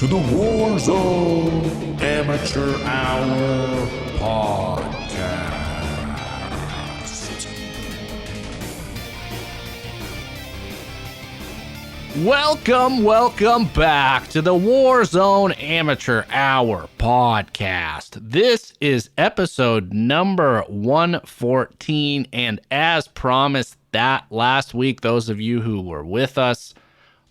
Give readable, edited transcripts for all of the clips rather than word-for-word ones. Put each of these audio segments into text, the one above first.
to the Warzone Amateur Hour podcast. Welcome back to the Warzone Amateur Hour podcast. This is episode number 114, and as promised that last week, those of you who were with us,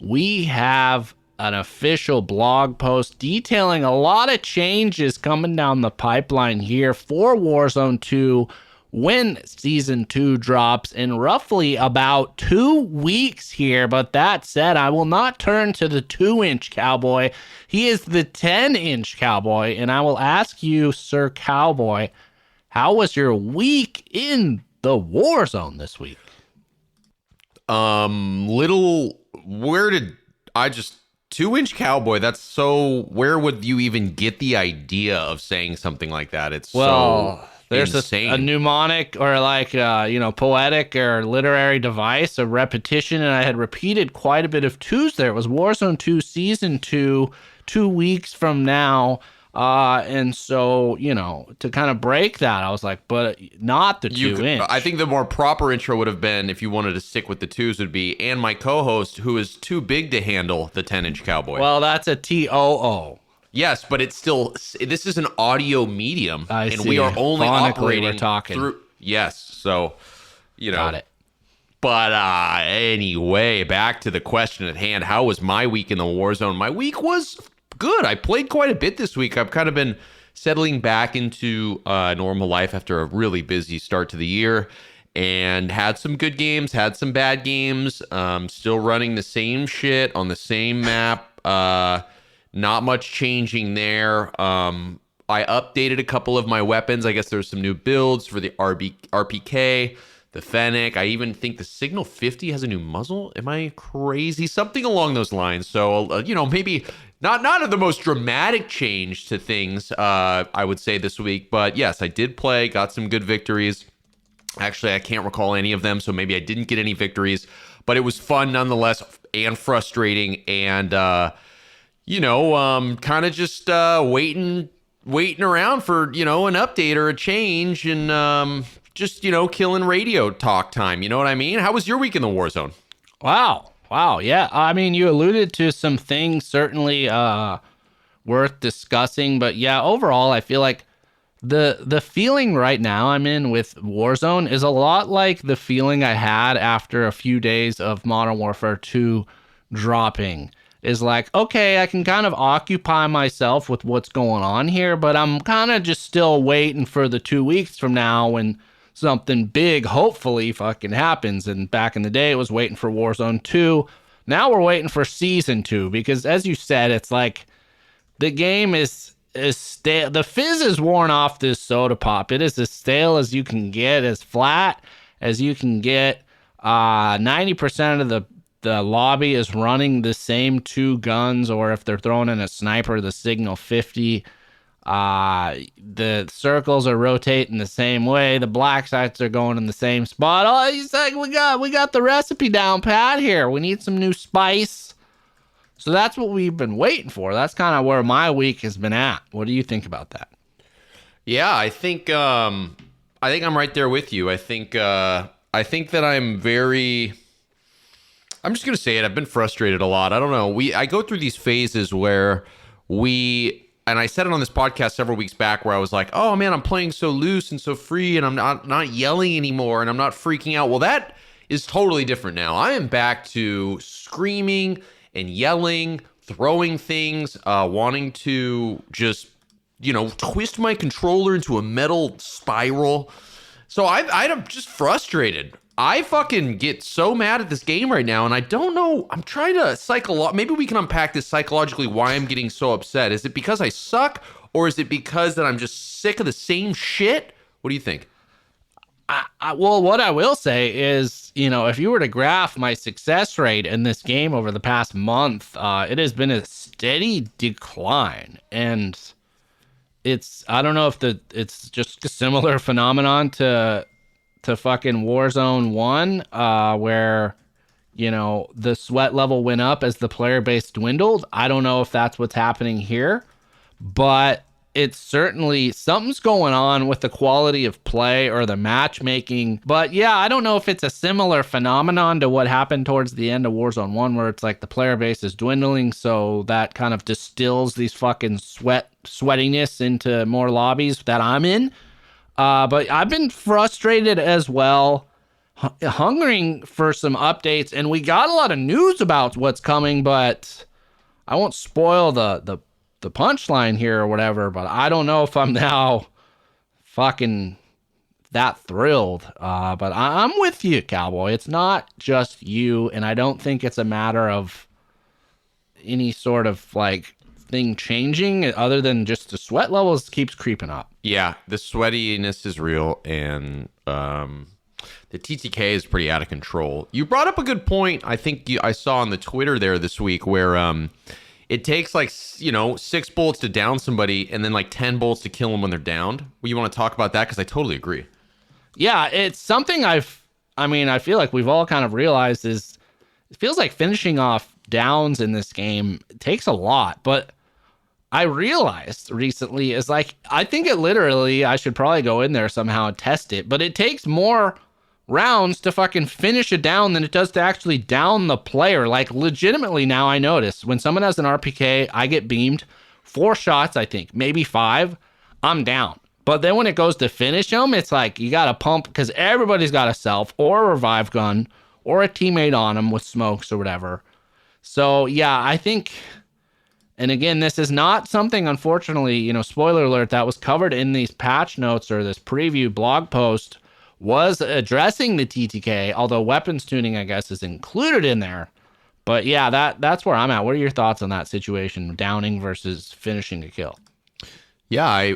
we have an official blog post detailing a lot of changes coming down the pipeline here for Warzone 2 when Season 2 drops in roughly about 2 weeks here. But that said, I will not turn to the 2-inch cowboy. He is the 10-inch cowboy, and I will ask you, Sir Cowboy, how was your week in the Warzone this week? Where did I just 2-inch cowboy? That's so. Where would you even get the idea of saying something like that? It's so there's insane. a mnemonic or like poetic or literary device, a repetition, and I had repeated quite a bit of twos there. It was Warzone 2 Season 2, 2 weeks from now. And so, to kind of break that, I was like, but not the 2-inch. I think the more proper intro would have been, if you wanted to stick with the twos, would be, and my co-host, who is too big to handle the 10-inch cowboy. Well, that's a TOO. Yes, but it's still, this is an audio medium, and see. we are only Phonically, operating we're talking. through. Yes, so, Got it. But anyway, back to the question at hand. How was my week in the Warzone? My week was good. I played quite a bit this week. I've kind of been settling back into normal life after a really busy start to the year, and had some good games, had some bad games. Still running the same shit on the same map. Not much changing there. I updated a couple of my weapons. I guess there's some new builds for the RPK, the Fennec. I even think the Signal 50 has a new muzzle. Am I crazy? Something along those lines. So, maybe not the most dramatic change to things, I would say this week. But yes, I did play, got some good victories. Actually, I can't recall any of them, so maybe I didn't get any victories. But it was fun nonetheless, and frustrating, and kind of just waiting around for, an update or a change, and just, killing radio talk time. You know what I mean? How was your week in the Warzone? Wow. Yeah. I mean, you alluded to some things certainly worth discussing, but yeah, overall, I feel like the feeling right now I'm in with Warzone is a lot like the feeling I had after a few days of Modern Warfare 2 dropping. Is like, okay, I can kind of occupy myself with what's going on here, but I'm kind of just still waiting for the 2 weeks from now when something big hopefully fucking happens. And back in the day, it was waiting for Warzone 2. Now we're waiting for Season 2, because as you said, it's like the game is stale. The fizz is worn off this soda pop. It is as stale as you can get, as flat as you can get. 90% of the lobby is running the same two guns, or if they're throwing in a sniper, the Signal 50. The circles are rotating the same way. The black sites are going in the same spot. Oh, he's like, we got the recipe down pat here. We need some new spice. So that's what we've been waiting for. That's kind of where my week has been at. What do you think about that? Yeah, I think I'm right there with you. I think that I'm just going to say it. I've been frustrated a lot. I don't know. I go through these phases where and I said it on this podcast several weeks back, where I was like, oh man, I'm playing so loose and so free, and I'm not yelling anymore, and I'm not freaking out. Well, that is totally different now. I am back to screaming and yelling, throwing things, wanting to just, twist my controller into a metal spiral. So I'm just frustrated. I fucking get so mad at this game right now, and I don't know. I'm trying to maybe we can unpack this psychologically, why I'm getting so upset. Is it because I suck, or is it because that I'm just sick of the same shit? What do you think? Well, what I will say is, if you were to graph my success rate in this game over the past month, it has been a steady decline. And I don't know if it's just a similar phenomenon to fucking Warzone 1, where, the sweat level went up as the player base dwindled. I don't know if that's what's happening here, but it's certainly something's going on with the quality of play or the matchmaking. But yeah, I don't know if it's a similar phenomenon to what happened towards the end of Warzone 1, where it's like the player base is dwindling, so that kind of distills these fucking sweatiness into more lobbies that I'm in. But I've been frustrated as well, hungering for some updates, and we got a lot of news about what's coming, but I won't spoil the punchline here or whatever, but I don't know if I'm now fucking that thrilled. But I'm with you, Cowboy. It's not just you, and I don't think it's a matter of any sort of like thing changing other than just the sweat levels keeps creeping up. Yeah, the sweatiness is real, and the TTK is pretty out of control. You brought up a good point. I think I saw on the Twitter there this week where it takes like 6 bullets to down somebody and then like 10 bullets to kill them when they're downed. Well, you want to talk about that? Because I totally agree. Yeah, it's something I feel like we've all kind of realized is it feels like finishing off downs in this game takes a lot. But I realized recently is like, I think it literally, I should probably go in there somehow and test it, but it takes more rounds to fucking finish it down than it does to actually down the player. Like legitimately now I notice when someone has an RPK, I get beamed 4 shots, I think, maybe 5, I'm down. But then when it goes to finish them, it's like you got to pump because everybody's got a self or a revive gun or a teammate on them with smokes or whatever. So yeah, I think, and again, this is not something, unfortunately, spoiler alert, that was covered in these patch notes or this preview blog post was addressing the TTK, although weapons tuning, I guess, is included in there. But yeah, that's where I'm at. What are your thoughts on that situation, downing versus finishing a kill? Yeah,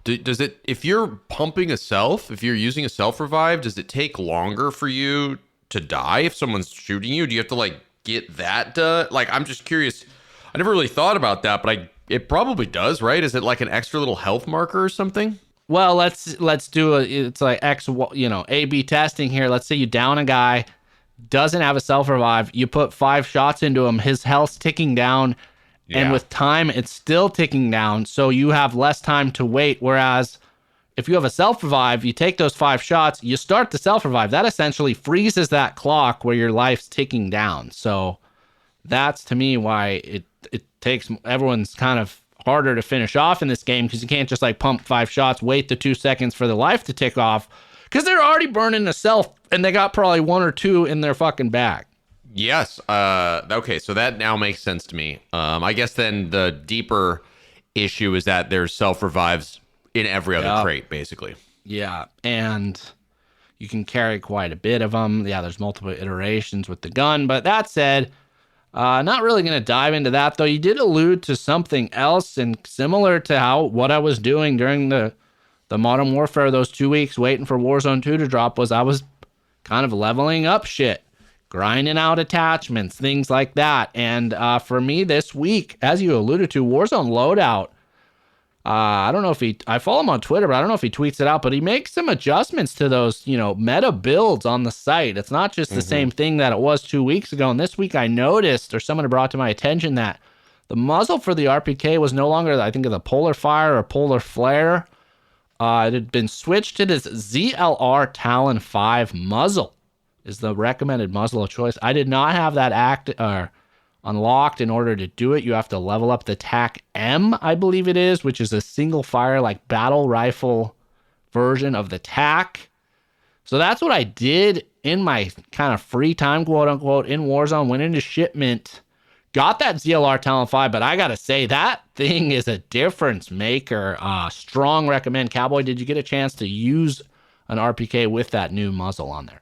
does it, if you're pumping a self, if you're using a self revive, does it take longer for you to die if someone's shooting you? Do you have to like get that done? Like, I'm just curious. I never really thought about that, but it probably does, right? Is it like an extra little health marker or something? Well, let's do it's like A/B testing here. Let's say you down a guy, doesn't have a self revive. You put 5 shots into him. His health's ticking down, and with time, it's still ticking down. So you have less time to wait. Whereas if you have a self revive, you take those 5 shots, you start the self revive. That essentially freezes that clock where your life's ticking down. So that's to me why it takes everyone's kind of harder to finish off in this game, because you can't just like pump 5 shots, wait the 2 seconds for the life to tick off, because they're already burning the self and they got probably 1 or 2 in their fucking bag. Yes. Okay, so that now makes sense to me. I guess then the deeper issue is that there's self revives in every other crate, basically. Yeah, and you can carry quite a bit of them. Yeah, there's multiple iterations with the gun, but that said, not really going to dive into that, though. You did allude to something else, and similar to what I was doing during the Modern Warfare those 2 weeks waiting for Warzone 2 to drop, was I was kind of leveling up shit, grinding out attachments, things like that. And for me this week, as you alluded to, Warzone Loadout, I don't know if I follow him on Twitter, but I don't know if he tweets it out, but he makes some adjustments to those, meta builds on the site. It's not just the same thing that it was 2 weeks ago. And this week I noticed, or someone brought to my attention, that the muzzle for the RPK was no longer, I think, of the polar fire or polar flare. It had been switched to this ZLR Talon 5 muzzle is the recommended muzzle of choice. I did not have that unlocked. In order to do it, you have to level up the TAC M, I believe it is, which is a single fire like battle rifle version of the TAC. So that's what I did in my kind of free time, quote unquote, in Warzone. Went into shipment, got that ZLR Talon 5, but I gotta say that thing is a difference maker. Strong recommend. Cowboy, did you get a chance to use an RPK with that new muzzle on there?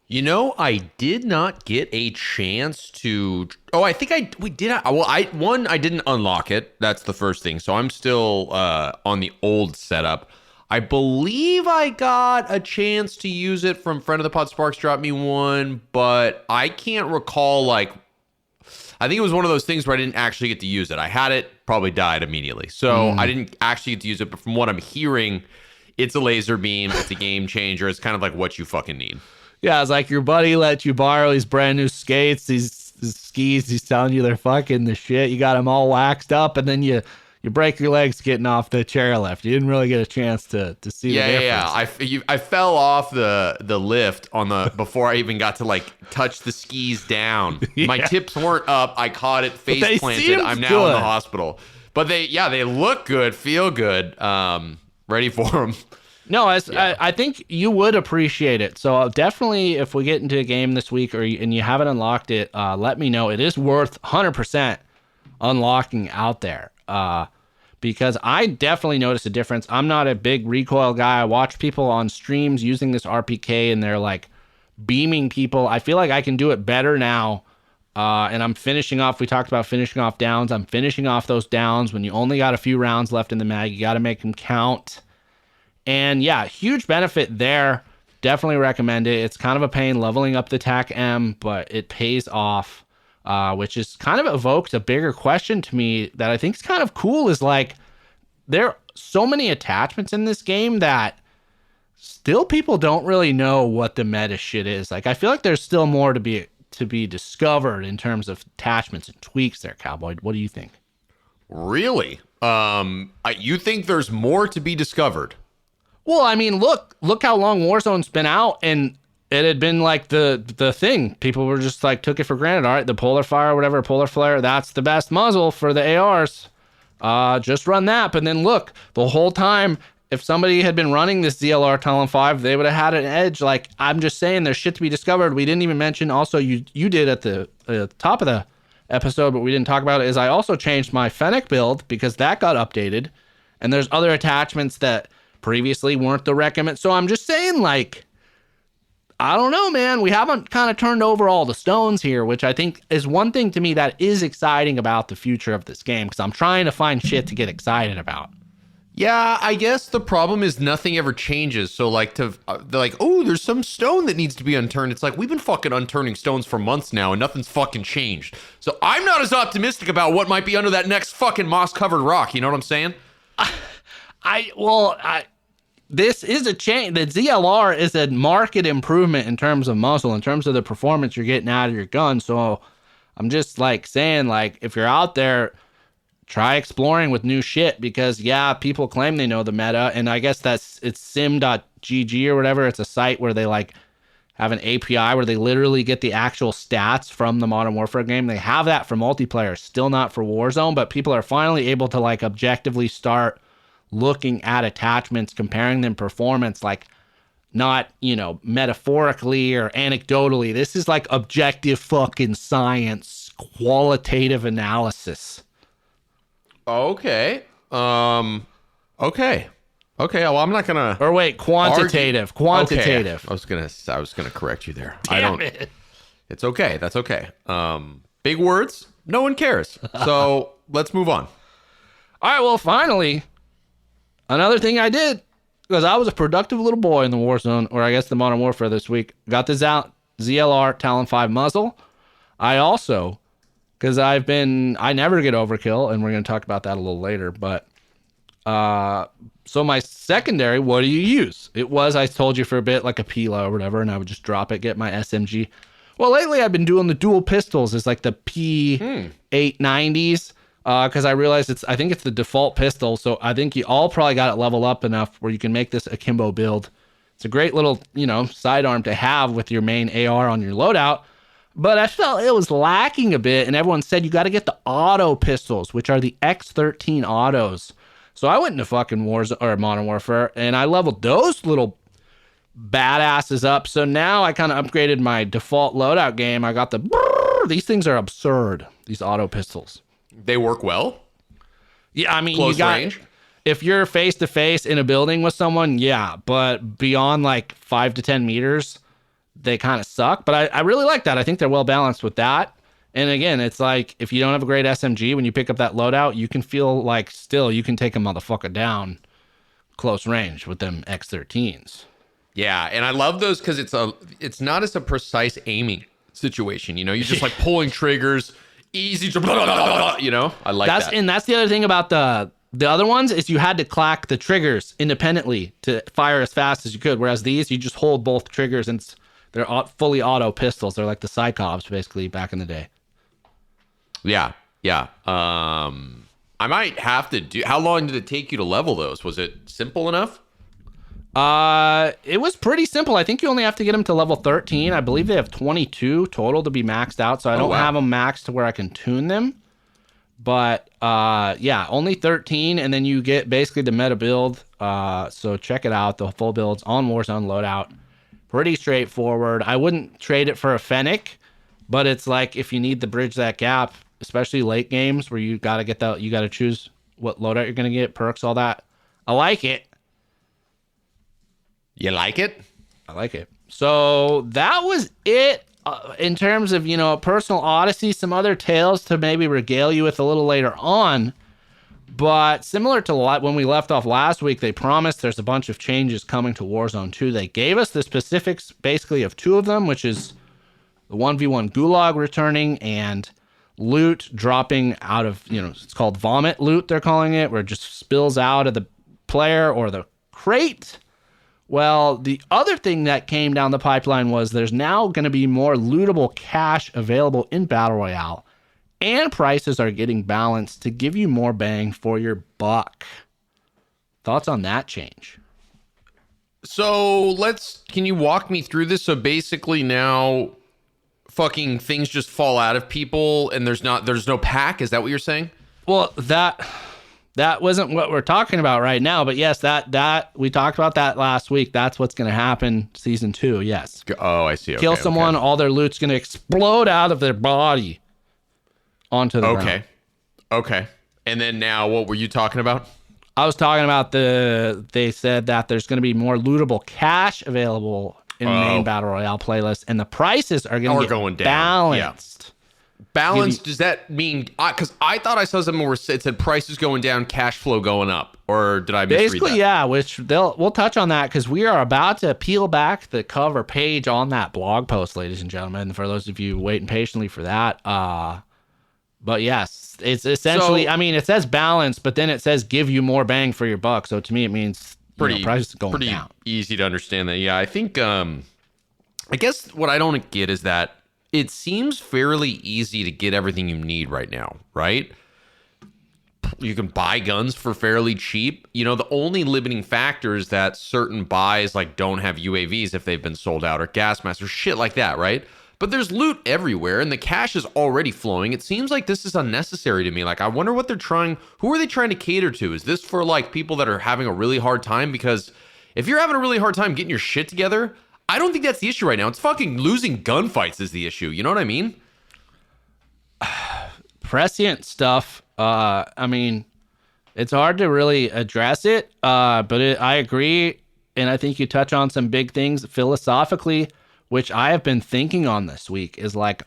I did not get a chance to. Oh, I think we did. Well, I didn't unlock it. That's the first thing. So I'm still on the old setup. I believe I got a chance to use it from friend of the pod Sparks dropped me one, but I can't recall. I think it was one of those things where I didn't actually get to use it. I had it, probably died immediately. So I didn't actually get to use it. But from what I'm hearing, it's a laser beam. It's a game changer. It's kind of like what you fucking need. Yeah, it's like your buddy let you borrow these brand new skates, these skis. He's telling you they're fucking the shit. You got them all waxed up, and then you break your legs getting off the chairlift. You didn't really get a chance to see the difference. Yeah. I fell off the lift on the before I even got to like touch the skis down. Yeah. My tips weren't up. I caught it face planted. I'm now in the hospital. But they look good, feel good. Ready for them. No, I think you would appreciate it. So definitely, if we get into a game this week and you haven't unlocked it, let me know. It is worth 100% unlocking out there. Because I definitely noticed a difference. I'm not a big recoil guy. I watch people on streams using this RPK and they're like beaming people. I feel like I can do it better now. And I'm finishing off. We talked about finishing off downs. I'm finishing off those downs. When you only got a few rounds left in the mag, you got to make them count. And yeah, huge benefit there. Definitely recommend it. It's kind of a pain leveling up the TAC M, but it pays off, which is kind of evokes a bigger question to me that I think is kind of cool. Is like, there are so many attachments in this game that still people don't really know what the meta shit is. Like, I feel like there's still more to be discovered in terms of attachments and tweaks there, Cowboy. What do you think? Really? You think there's more to be discovered? Well, I mean, look how long Warzone's been out, and it had been like the thing. People were just like, took it for granted. All right, the polar fire, whatever, polar flare, that's the best muzzle for the ARs. Just run that. But then look, the whole time, if somebody had been running this ZLR Talon 5, they would have had an edge. Like, I'm just saying, there's shit to be discovered. We didn't even mention, also, you did at the top of the episode, but we didn't talk about it, is I also changed my Fennec build because that got updated. And there's other attachments that previously weren't the recommend. So I'm just saying, like, I don't know, man. We haven't kind of turned over all the stones here, which I think is one thing to me that is exciting about the future of this game, because I'm trying to find shit to get excited about. Yeah, I guess the problem is nothing ever changes. So like they're like, oh, there's some stone that needs to be unturned. It's like, we've been fucking unturning stones for months now and nothing's fucking changed. So I'm not as optimistic about what might be under that next fucking moss covered rock. You know what I'm saying? This is a change. The ZLR is a market improvement in terms of muzzle, in terms of the performance you're getting out of your gun. So I'm just like saying, like, if you're out there, try exploring with new shit, because yeah, people claim they know the meta, and I guess it's sim.gg or whatever. It's a site where they like have an API where they literally get the actual stats from the Modern Warfare game. They have that for multiplayer, still not for Warzone, but people are finally able to like objectively start looking at attachments, comparing them performance, like not, metaphorically or anecdotally. This is like objective fucking science, qualitative analysis. Okay. Okay. Well, I'm not gonna. Or wait, quantitative. Okay. I was gonna correct you there. Damn it. It's okay. That's okay. Big words. No one cares. So let's move on. All right. Well, finally, another thing I did, because I was a productive little boy in the Warzone, or I guess the Modern Warfare this week, got the ZLR Talon 5 muzzle. I also, because I never get overkill, and we're going to talk about that a little later, but so my secondary, what do you use? It was, I told you for a bit, like a Pila or whatever, and I would just drop it, get my SMG. Well, lately I've been doing the dual pistols. It's like the P890s, because I realized I think it's the default pistol, so I think you all probably got it leveled up enough where you can make this akimbo build. It's a great little, sidearm to have with your main AR on your loadout. But I felt it was lacking a bit, and everyone said you got to get the auto pistols, which are the X13 autos. So I went into fucking Modern Warfare, and I leveled those little badasses up. So now I kind of upgraded my default loadout game. I got these things are absurd, these auto pistols. They work well? Yeah, I mean, close range? If you're face-to-face in a building with someone, yeah. But beyond like 5 to 10 meters, they kind of suck. But I really like that. I think they're well balanced with that. And again, it's like, if you don't have a great SMG, when you pick up that loadout, you can feel like still you can take a motherfucker down close range with them X13s. Yeah, and I love those because it's not as a precise aiming situation. You're just like pulling triggers, easy to, I like that. And that's the other thing about the other ones is you had to clack the triggers independently to fire as fast as you could. Whereas these, you just hold both triggers and They're fully auto pistols. They're like the Cyclops, basically, back in the day. Yeah. I might have to do. How long did it take you to level those? Was it simple enough? It was pretty simple. I think you only have to get them to level 13. I believe they have 22 total to be maxed out, so I don't have them maxed to where I can tune them. But yeah, only 13, and then you get basically the meta build. So check it out. The full build's on Warzone loadout. Pretty straightforward. I wouldn't trade it for a Fennec, but it's like if you need to bridge that gap, especially late games where you gotta get that, you gotta choose what loadout you're gonna get, perks, all that. I like it. You like it? I like it. So that was it in terms of, personal odyssey, some other tales to maybe regale you with a little later on. But similar to when we left off last week, they promised there's a bunch of changes coming to Warzone 2. They gave us the specifics basically of two of them, which is the 1v1 gulag returning and loot dropping out of, it's called vomit loot, they're calling it, where it just spills out of the player or the crate. Well, the other thing that came down the pipeline was there's now going to be more lootable cash available in Battle Royale, and prices are getting balanced to give you more bang for your buck. Thoughts on that change? So can you walk me through this? So basically now fucking things just fall out of people and there's no pack. Is that what you're saying? Well, that wasn't what we're talking about right now, but yes, that we talked about that last week. That's what's going to happen season 2. Yes. Oh, I see. Okay, kill someone, all their loot's going to explode out of their body onto the ground. Okay. And then now what were you talking about? I was talking about they said that there's going to be more lootable cash available in main Battle Royale playlist, and the prices are going to get balanced. Yeah. Balanced, does that mean, because I thought I saw something where it said prices going down, cash flow going up, or did I misread basically that? Yeah, which we'll touch on that because we are about to peel back the cover page on that blog post, ladies and gentlemen, for those of you waiting patiently for that. But yes, it's essentially, it says balance, but then it says give you more bang for your buck. So to me, it means prices going down. Easy to understand that. Yeah, I think, I guess what I don't get is that it seems fairly easy to get everything you need right now, right? You can buy guns for fairly cheap. The only limiting factor is that certain buys don't have UAVs if they've been sold out, or gas masks or shit like that, right? But there's loot everywhere and the cash is already flowing. It seems like this is unnecessary to me. I wonder what who are they trying to cater to? Is this for people that are having a really hard time? Because if you're having a really hard time getting your shit together, I don't think that's the issue right now. It's fucking losing gunfights is the issue. You know what I mean? Prescient stuff. It's hard to really address it, but I agree, and I think you touch on some big things philosophically, which I have been thinking on this week, is like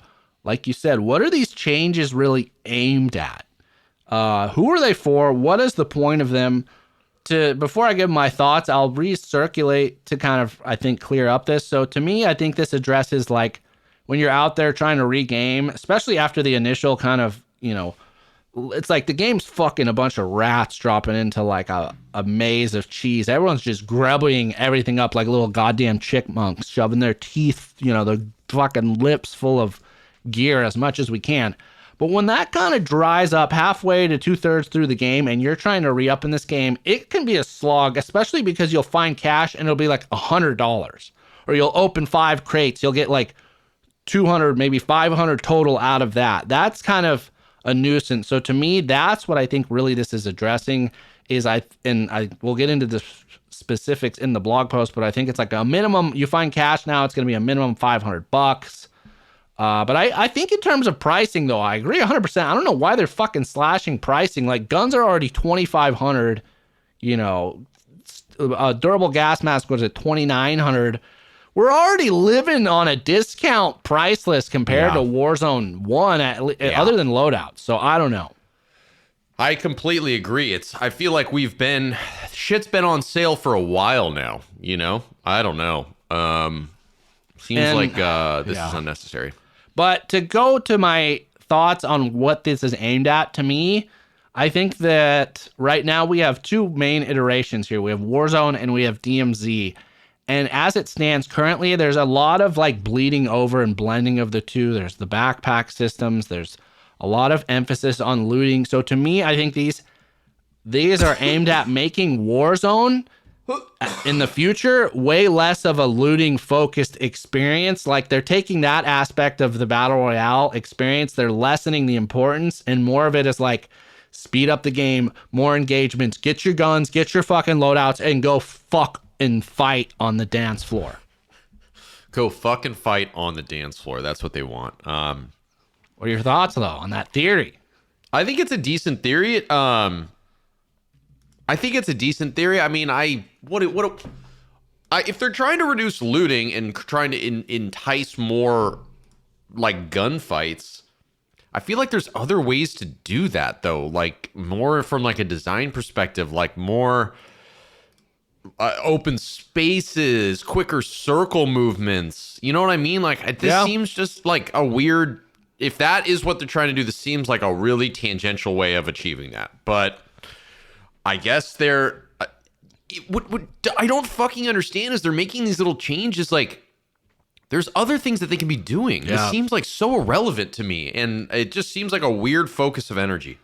you said, what are these changes really aimed at? Who are they for? What is the point of them? Before I give my thoughts, I'll recirculate to kind of, I think, clear up this. So to me, I think this addresses when you're out there trying to regame, especially after the initial kind of, it's like the game's fucking a bunch of rats dropping into a maze of cheese. Everyone's just grubbing everything up like little goddamn chickmunks, shoving their teeth, their fucking lips full of gear as much as we can. But when that kind of dries up halfway to 2/3 through the game and you're trying to re-up in this game, it can be a slog, especially because you'll find cash and it'll be $100. Or you'll open 5 crates, you'll get 200, maybe 500 total out of that. That's kind of a nuisance. So to me, that's what I think really this is addressing is I will get into the specifics in the blog post, but I think it's a minimum, you find cash now, it's going to be a minimum $500. But I think in terms of pricing, though, I agree 100%. I don't know why they're fucking slashing pricing. Guns are already $2,500. A durable gas mask was at $2,900. We're already living on a discount price list compared to Warzone 1, other than loadouts. So I don't know. I completely agree. I feel like shit's been on sale for a while now. I don't know. Seems like this is unnecessary. But to go to my thoughts on what this is aimed at, to me, I think that right now we have 2 main iterations here. We have Warzone and we have DMZ. And as it stands currently, there's a lot of like bleeding over and blending of the two. There's the backpack systems. There's a lot of emphasis on looting. So to me, I think these are aimed at making Warzone in the future way less of a looting focused experience. Like they're taking that aspect of the battle royale experience, they're lessening the importance, and more of it is like speed up the game, more engagements, get your guns, get your fucking loadouts, and go fuck and fight on the dance floor. Go fucking fight on the dance floor. That's what they want. What are your thoughts though on that theory? I think it's a decent theory. I mean, if they're trying to reduce looting and trying to entice more like gunfights, I feel like there's other ways to do that though. Like more from like a design perspective, like more open spaces, quicker circle movements. You know what I mean? Like this seems just like a weird. If that is what they're trying to do, this seems like a really tangential way of achieving that. But I guess they're. What I don't fucking understand is they're making these little changes. Like there's other things that they can be doing. Yeah. This seems like so irrelevant to me, and it just seems like a weird focus of energy.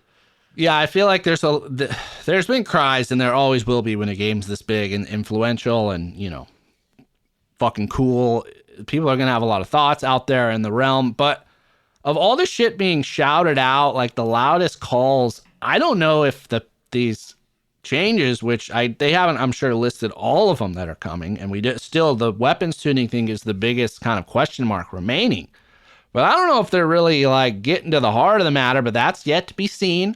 Yeah, I feel like there's been cries, and there always will be when a game's this big and influential and, you know, fucking cool. People are going to have a lot of thoughts out there in the realm. But of all the shit being shouted out, like the loudest calls, I don't know if these changes, which they haven't, I'm sure, listed all of them that are coming. And still, the weapons tuning thing is the biggest kind of question mark remaining. But I don't know if they're really like getting to the heart of the matter, but that's yet to be seen.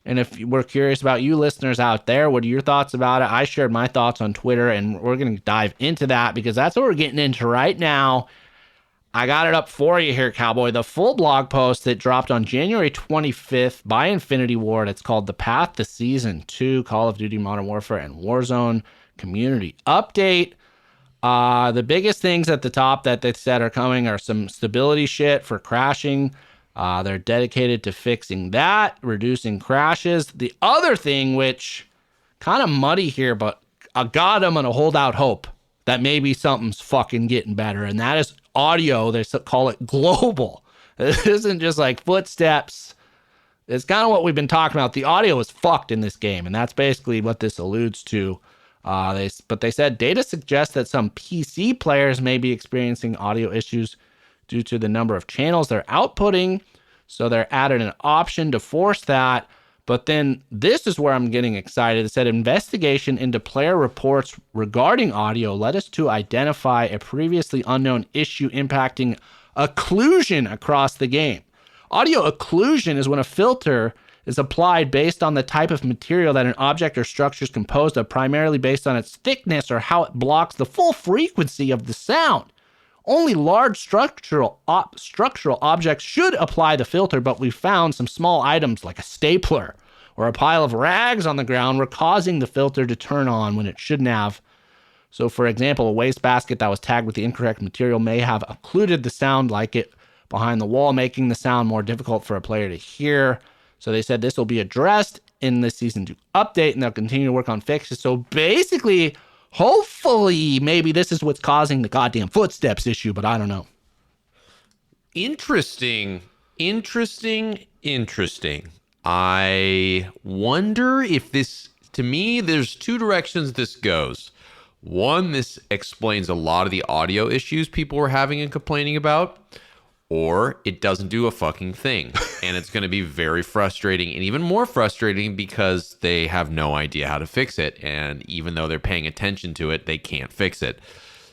And if we're curious about you listeners out there, what are your thoughts about it? I shared my thoughts on Twitter, and we're going to dive into that because that's what we're getting into right now. I got it up for you here, Cowboy. The full blog post that dropped on January 25th by Infinity Ward. It's called The Path to Season 2, Call of Duty Modern Warfare and Warzone Community Update. The biggest things at the top that they said are coming are some stability shit for crashing. They're dedicated to fixing that, reducing crashes. The other thing, which kind of muddy here, but God, I'm going to hold out hope that maybe something's fucking getting better. And that is audio. They call it global. It isn't just like footsteps. It's kind of what we've been talking about. The audio is fucked in this game. And that's basically what this alludes to. But they said data suggests that some PC players may be experiencing audio issues due to the number of channels they're outputting. So they're added an option to force that. But then this is where I'm getting excited. It said investigation into player reports regarding audio led us to identify a previously unknown issue impacting occlusion across the game. Audio occlusion is when a filter is applied based on the type of material that an object or structure is composed of, primarily based on its thickness or how it blocks the full frequency of the sound. Only large structural objects should apply the filter, but we found some small items like a stapler or a pile of rags on the ground were causing the filter to turn on when it shouldn't have. So, for example, a wastebasket that was tagged with the incorrect material may have occluded the sound like it behind the wall, making the sound more difficult for a player to hear. So they said this will be addressed in the Season 2 update, and they'll continue to work on fixes. So basically, hopefully, maybe this is what's causing the goddamn footsteps issue, but I don't know. Interesting. I wonder if this, to me, there's two directions this goes. One, this explains a lot of the audio issues people were having and complaining about, or it doesn't do a fucking thing. And it's going to be very frustrating, and even more frustrating because they have no idea how to fix it. And even though they're paying attention to it, they can't fix it.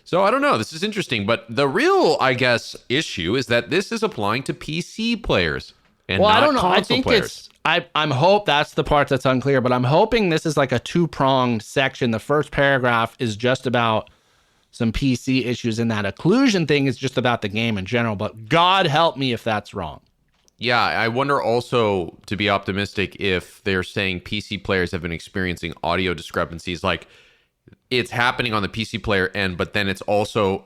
So I don't know. This is interesting. But the real, I guess, issue is that this is applying to PC players and not I don't know. console I think players. I'm hope that's the part that's unclear, but I'm hoping this is like a two-pronged section. The first paragraph is just about some PC issues, and that occlusion thing is just about the game in general. But God help me if that's wrong. Yeah, I wonder also, to be optimistic, if they're saying PC players have been experiencing audio discrepancies, like it's happening on the PC player end, but then it's also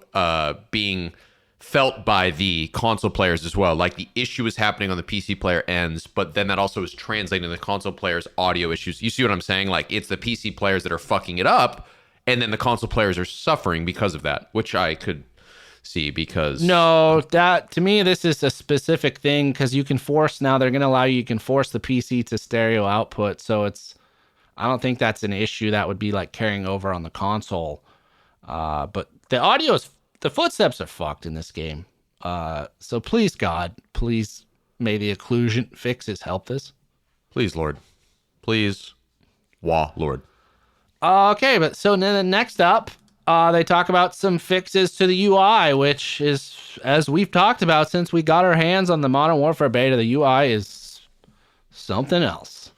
being felt by the console players as well. Like the issue is happening on the PC player ends, but then that also is translating the console players' audio issues. You see what I'm saying? Like it's the PC players that are fucking it up, and then the console players are suffering because of that, which I could see because No, that to me this is a specific thing because you can force now. They're going to allow you can force the PC to stereo output, so I don't think that's an issue that would be like carrying over on the console. But the footsteps are fucked in this game. So please, God, please, may the occlusion fixes help this. Please, Lord. Please. Wah, Lord. Okay, but so then next up, they talk about some fixes to the UI, which is, as we've talked about since we got our hands on the Modern Warfare beta, the UI is something else.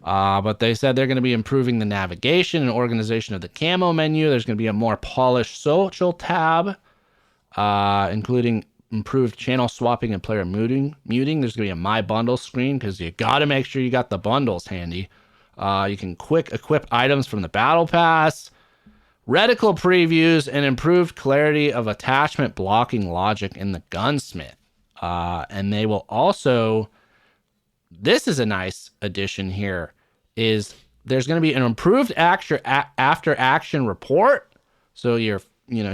But they said they're going to be improving the navigation and organization of the camo menu. There's going to be a more polished social tab, including improved channel swapping and player muting. There's going to be a My Bundle screen because you got to make sure you got the bundles handy. You can quick equip items from the Battle Pass, reticle previews, and improved clarity of attachment blocking logic in the Gunsmith. And they will also, this is a nice addition here, is there's going to be an improved after action report. So you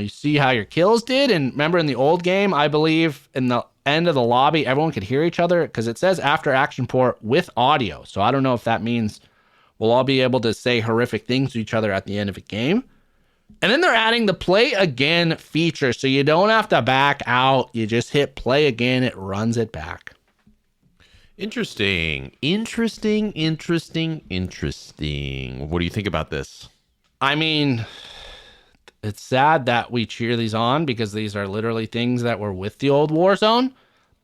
see how your kills did. And remember in the old game, I believe in the end of the lobby, everyone could hear each other because it says after action report with audio. So I don't know if that means we'll all be able to say horrific things to each other at the end of a game. And then they're adding the play again feature. So you don't have to back out. You just hit play again. It runs it back. Interesting. What do you think about this? I mean, it's sad that we cheer these on because these are literally things that were with the old Warzone.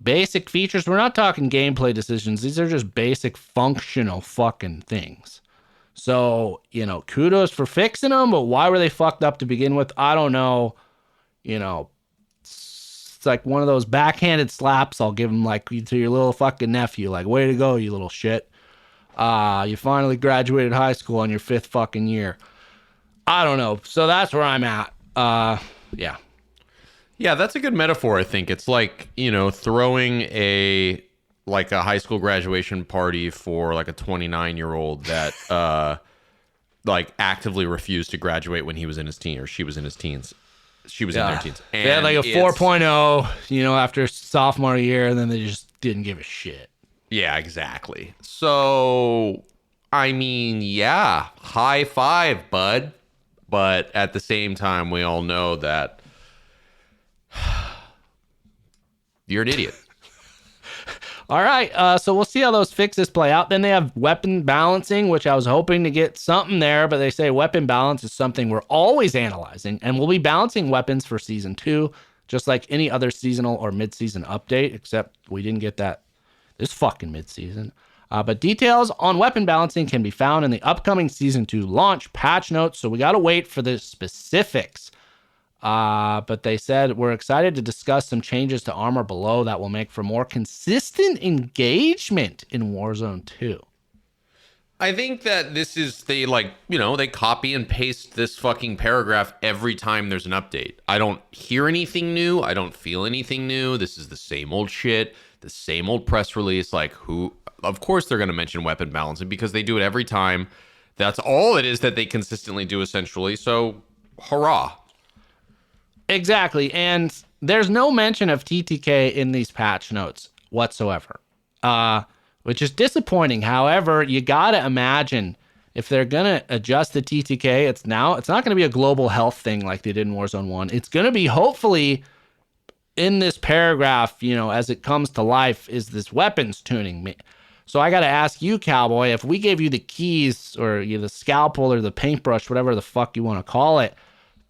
Basic features. We're not talking gameplay decisions. These are just basic functional fucking things. So, kudos for fixing them, but why were they fucked up to begin with? I don't know. It's like one of those backhanded slaps I'll give them like to your little fucking nephew. Like, way to go, you little shit. You finally graduated high school on your 5th fucking year. I don't know. So that's where I'm at. Yeah. Yeah, that's a good metaphor, I think. It's like, throwing a high school graduation party for like a 29-year-old that actively refused to graduate when he was in his teen or she was in his teens. She was in their teens. And they had like a 4.0, after sophomore year, and then they just didn't give a shit. Yeah, exactly. So, I mean, yeah, high five, bud. But at the same time, we all know that you're an idiot. All right, so we'll see how those fixes play out. Then they have weapon balancing, which I was hoping to get something there, but they say weapon balance is something we're always analyzing, and we'll be balancing weapons for Season 2, just like any other seasonal or mid-season update, except we didn't get that this fucking mid-season. But details on weapon balancing can be found in the upcoming Season 2 launch patch notes, so we got to wait for the specifics. But they said we're excited to discuss some changes to armor below that will make for more consistent engagement in Warzone 2. I think that this is, they copy and paste this fucking paragraph every time there's an update. I don't hear anything new. I don't feel anything new. This is the same old shit, the same old press release. Of course they're going to mention weapon balancing because they do it every time. That's all it is that they consistently do essentially. So, hurrah. Exactly, and there's no mention of TTK in these patch notes whatsoever, which is disappointing. However, you gotta imagine if they're gonna adjust the TTK, it's not gonna be a global health thing like they did in Warzone 1. It's gonna be hopefully in this paragraph, as it comes to life, is this weapons tuning. So I gotta ask you, Cowboy, if we gave you the keys or the scalpel or the paintbrush, whatever the fuck you want to call it,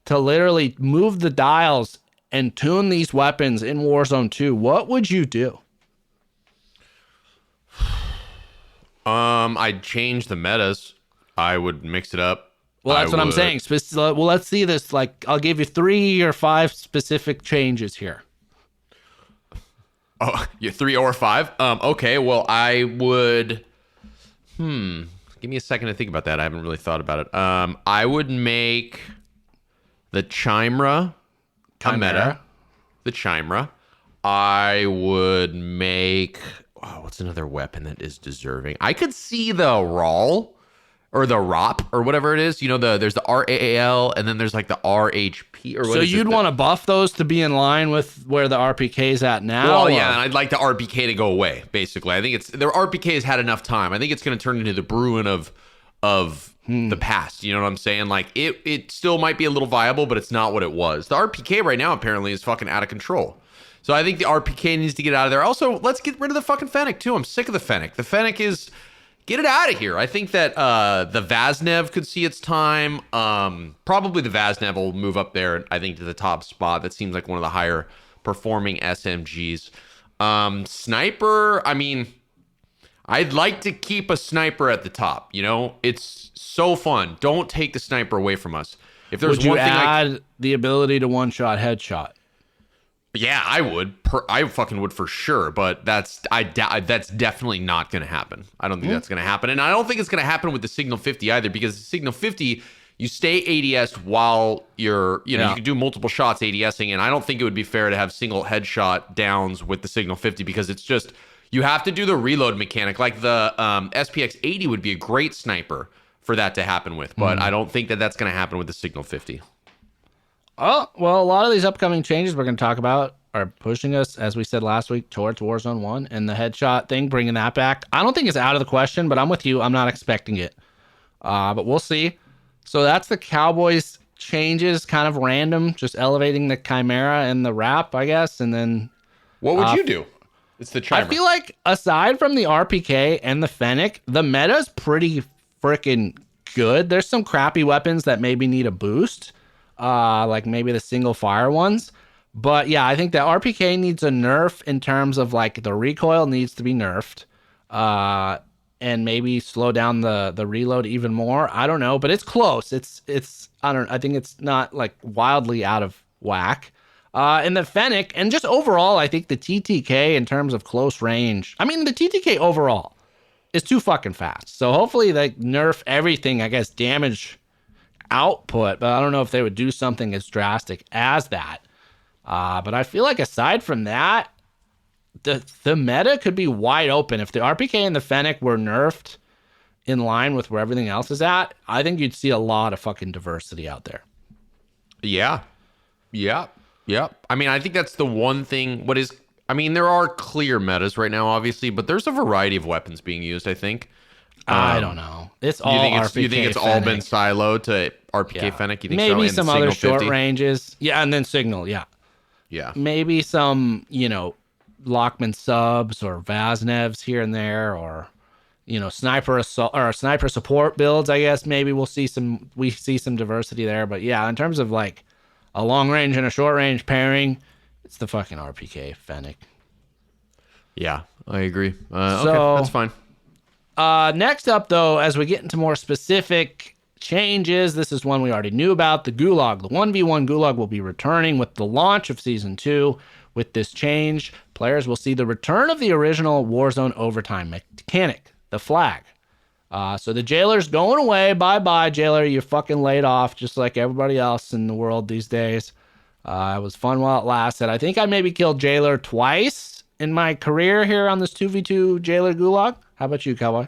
to literally move the dials and tune these weapons in Warzone 2, what would you do? I'd change the metas. I would mix it up. Well, that's what I'm saying. Well, let's see this. I'll give you 3 or 5 specific changes here. Oh, you're 3 or 5? Okay, well, I would... Give me a second to think about that. I haven't really thought about it. I would make... the Chimera, a meta. The Chimera. I would make... what's another weapon that is deserving? I could see the Rawl or the ROP or whatever it is. You know, there's the RAAL and then there's like the RHP or what. So you'd want to buff those to be in line with where the RPK is at now? Well, yeah, and I'd like the RPK to go away, basically. I think it's their RPK has had enough time. I think it's going to turn into the Bruin of the past. You know what I'm saying? Like it still might be a little viable, but it's not what it was. The RPK right now apparently is fucking out of control. So I think the RPK needs to get out of there. Also, let's get rid of the fucking Fennec too. I'm sick of the Fennec. The Fennec is get it out of here. I think that the Vaznev could see its time. Probably the Vaznev will move up there, I think, to the top spot. That seems like one of the higher performing SMGs. Sniper, I mean, I'd like to keep a sniper at the top. You know, it's so fun. Don't take the sniper away from us. If there's would you one thing add the ability to one-shot headshot? Yeah, I would. I fucking would for sure. But that's definitely not going to happen. I don't think that's going to happen, and I don't think it's going to happen with the Signal 50 either. Because the Signal 50, you stay ADS while you can do multiple shots ADSing, and I don't think it would be fair to have single headshot downs with the Signal 50 because it's just you have to do the reload mechanic. Like the SPX 80 would be a great sniper for that to happen with, but I don't think that that's going to happen with the Signal 50. Oh, well, a lot of these upcoming changes we're going to talk about are pushing us, as we said last week, towards Warzone 1 and the headshot thing, bringing that back. I don't think it's out of the question, but I'm with you. I'm not expecting it. But we'll see. So that's the Cowboys changes, kind of random, just elevating the Chimera and the Wrap, I guess. And then what would you do? It's the Chimera. I feel like aside from the RPK and the Fennec, the meta's pretty freaking good. There's some crappy weapons that maybe need a boost. Like maybe the single fire ones. But yeah, I think the RPK needs a nerf in terms of like the recoil needs to be nerfed. And maybe slow down the reload even more. I don't know, but it's close. I think it's not like wildly out of whack. And the Fennec, and just overall, I think the TTK in terms of close range. I mean, the TTK overall is too fucking fast. So hopefully they nerf everything, I guess, damage output, but I don't know if they would do something as drastic as that. But I feel like aside from that, the meta could be wide open. If the RPK and the Fennec were nerfed in line with where everything else is at, I think you'd see a lot of fucking diversity out there. Yeah. I mean, I think that's the one thing. There are clear metas right now, obviously, but there's a variety of weapons being used, I think. I don't know. It's all RPK. You think it's all been siloed to RPK Fennec? You think maybe so? Some other short ranges. Yeah, and then Signal, yeah. Maybe some, Lockman subs or Vaznevs here and there, or sniper assault or sniper support builds. I guess maybe we see some diversity there. But yeah, in terms of like a long range and a short range pairing, it's the fucking RPK Fennec. Yeah, I agree. Okay, that's fine. Next up, though, as we get into more specific changes, this is one we already knew about. The Gulag, the 1v1 Gulag will be returning with the launch of Season 2. With this change, players will see the return of the original Warzone overtime mechanic, the flag. So the jailer's going away. Bye-bye, jailer. You're fucking laid off just like everybody else in the world these days. It was fun while it lasted. I think I maybe killed jailer twice in my career here on this 2v2 jailer Gulag. How about you, Cowboy?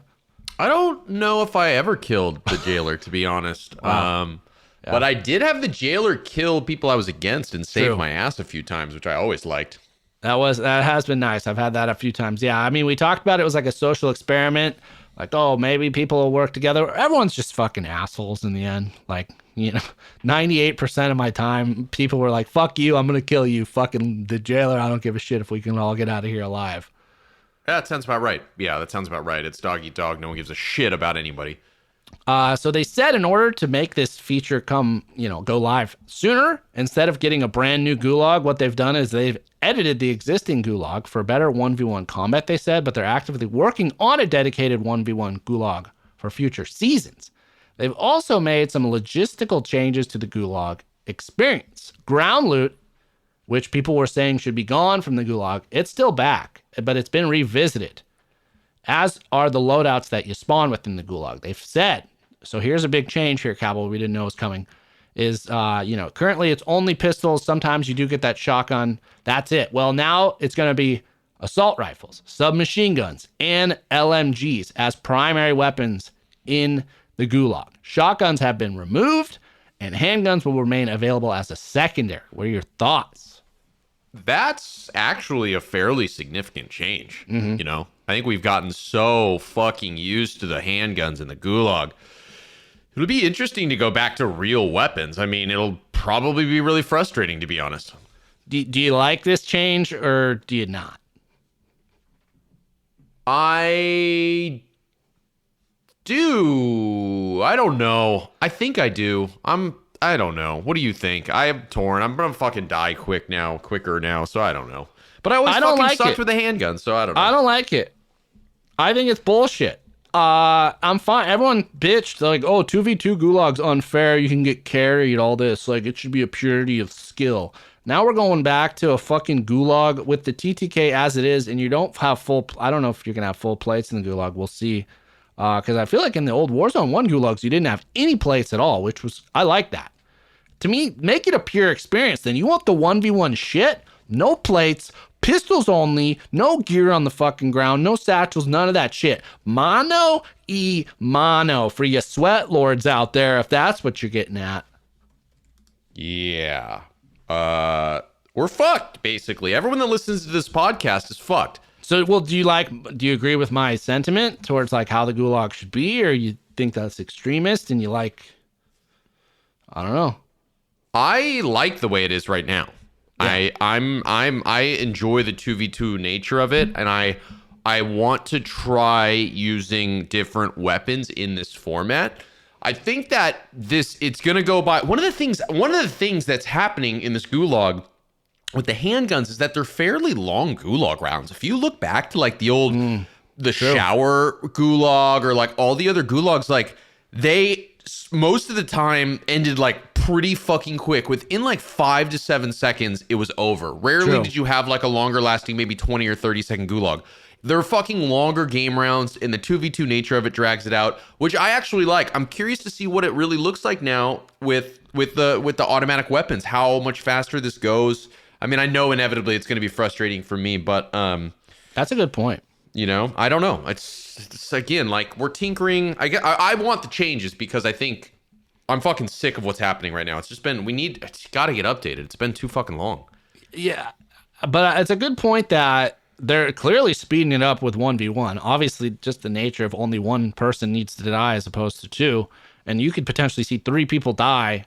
I don't know if I ever killed the jailer, to be honest. Wow. But I did have the jailer kill people I was against and save my ass a few times, which I always liked. That has been nice. I've had that a few times. Yeah, I mean, we talked about it was like a social experiment. Like, oh, maybe people will work together. Everyone's just fucking assholes in the end. Like, 98% of my time, people were like, fuck you, I'm going to kill you. Fucking the jailer, I don't give a shit if we can all get out of here alive. That sounds about right. Yeah, that sounds about right. It's dog eat dog. No one gives a shit about anybody. So they said in order to make this feature go live sooner, instead of getting a brand new Gulag, what they've done is they've edited the existing Gulag for better 1v1 combat, they said, but they're actively working on a dedicated 1v1 Gulag for future seasons. They've also made some logistical changes to the Gulag experience. Ground loot, which people were saying should be gone from the Gulag, it's still back, but it's been revisited, as are the loadouts that you spawn within the Gulag. They've said, so here's a big change here, Cowboy, we didn't know was coming, is, currently it's only pistols. Sometimes you do get that shotgun. That's it. Well, now it's going to be assault rifles, submachine guns, and LMGs as primary weapons in the gulag. Shotguns have been removed, and handguns will remain available as a secondary. What are your thoughts? That's actually a fairly significant change. You know, I think we've gotten so fucking used to the handguns and the gulag. It'll be interesting to go back to real weapons. I mean, it'll probably be really frustrating, to be honest. Do you like this change or do you not? I do. I don't know. I think I do. I don't know. What do you think? I am torn. I'm gonna fucking die quicker now, so I don't know. But I always fucking sucked with the handgun, so I don't know. I don't like it. I think it's bullshit. I'm fine. Everyone bitched like, oh, 2v2 gulag's unfair. You can get carried, all this. Like, it should be a purity of skill. Now we're going back to a fucking gulag with the TTK as it is, and you don't have full. I don't know if you're gonna have full plates in the gulag. We'll see. Because I feel like in the old Warzone 1 gulags, you didn't have any plates at all, which was, I like that. To me, make it a pure experience. Then you want the 1v1 shit? No plates, pistols only, no gear on the fucking ground, no satchels, none of that shit. Mono mono for you sweat lords out there, if that's what you're getting at. Yeah. We're fucked, basically. Everyone that listens to this podcast is fucked. So, well, do you agree with my sentiment towards like how the gulag should be, or you think that's extremist and you like, I don't know. I like the way it is right now. Yeah. I enjoy the 2v2 nature of it, and I want to try using different weapons in this format. I think that it's gonna go by one of the things that's happening in this gulag with the handguns is that they're fairly long gulag rounds. If you look back to like the old shower gulag or like all the other gulags, like they most of the time ended like pretty fucking quick. Within like 5 to 7 seconds, it was over. Rarely did you have like a longer lasting, maybe 20 or 30 second gulag. They're fucking longer game rounds, and the 2v2 nature of it drags it out, which I actually like. I'm curious to see what it really looks like now with the automatic weapons, how much faster this goes. I mean, I know inevitably it's going to be frustrating for me, but that's a good point. You know, I don't know. It's again, like we're tinkering. I want the changes because I think I'm fucking sick of what's happening right now. It's just been, it's got to get updated. It's been too fucking long. Yeah, but it's a good point that they're clearly speeding it up with 1v1. Obviously, just the nature of only one person needs to die as opposed to two. And you could potentially see 3 people die,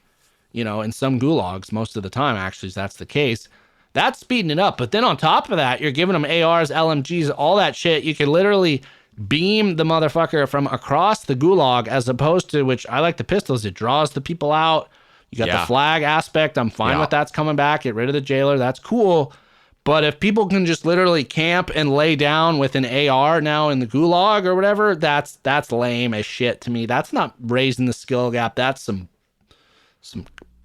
you know, in some gulags most of the time, actually, if that's the case. That's speeding it up. But then on top of that, you're giving them ARs, LMGs, all that shit. You can literally beam the motherfucker from across the gulag as opposed to, which I like the pistols. It draws the people out. You got the flag aspect. I'm fine with that's coming back. Get rid of the jailer. That's cool. But if people can just literally camp and lay down with an AR now in the gulag or whatever, that's lame as shit to me. That's not raising the skill gap. That's some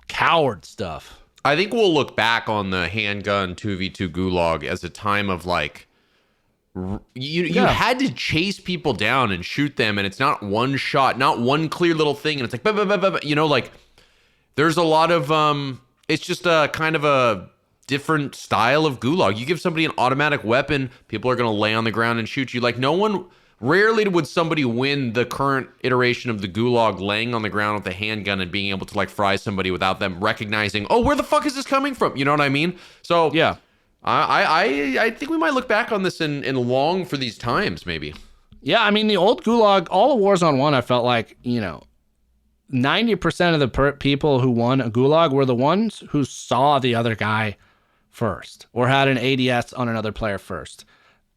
coward stuff. I think we'll look back on the handgun 2v2 gulag as a time of like, you had to chase people down and shoot them, and it's not one shot, not one clear little thing, and it's like, bah, bah, bah, bah, bah. You know, like there's a lot of, it's just a kind of a different style of gulag. You give somebody an automatic weapon, people are going to lay on the ground and shoot you. Like rarely would somebody win the current iteration of the gulag laying on the ground with a handgun and being able to like fry somebody without them recognizing, oh, where the fuck is this coming from? You know what I mean? So yeah, I think we might look back on this and long for these times, maybe. Yeah, I mean, the old gulag, all of Warzone 1, I felt like, you know, 90% of the people who won a gulag were the ones who saw the other guy first or had an ADS on another player first.